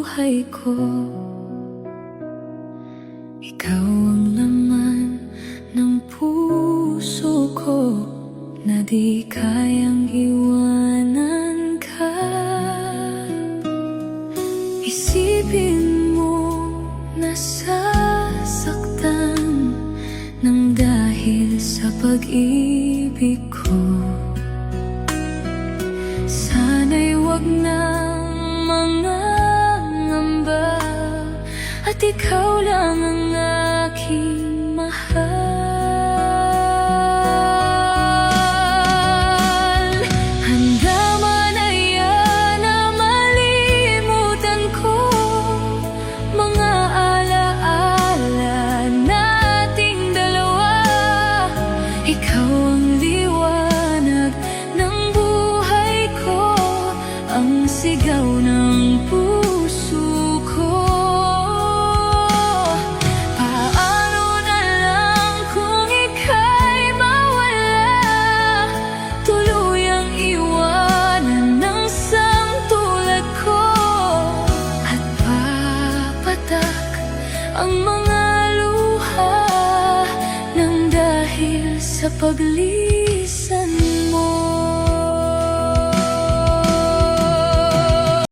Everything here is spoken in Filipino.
buhay ko. Ikaw ang laman ng puso ko na di kayang iwanan ka. Isipin mo nasasaktan nang dahil sa pag-ibig ko. Sana'y wag nang mangangamba at ikaw lang ang aking mahal. Handa man na yan na malimutan ko mga alaala nating dalawa. Ikaw ang liwanag ng buhay ko, ang sigaw ng puso ko. Paano na lang kung ika'y mawala, tuluyang iwanan ng samtulad ko, at papatak ang mga luha nang dahil sa paglilit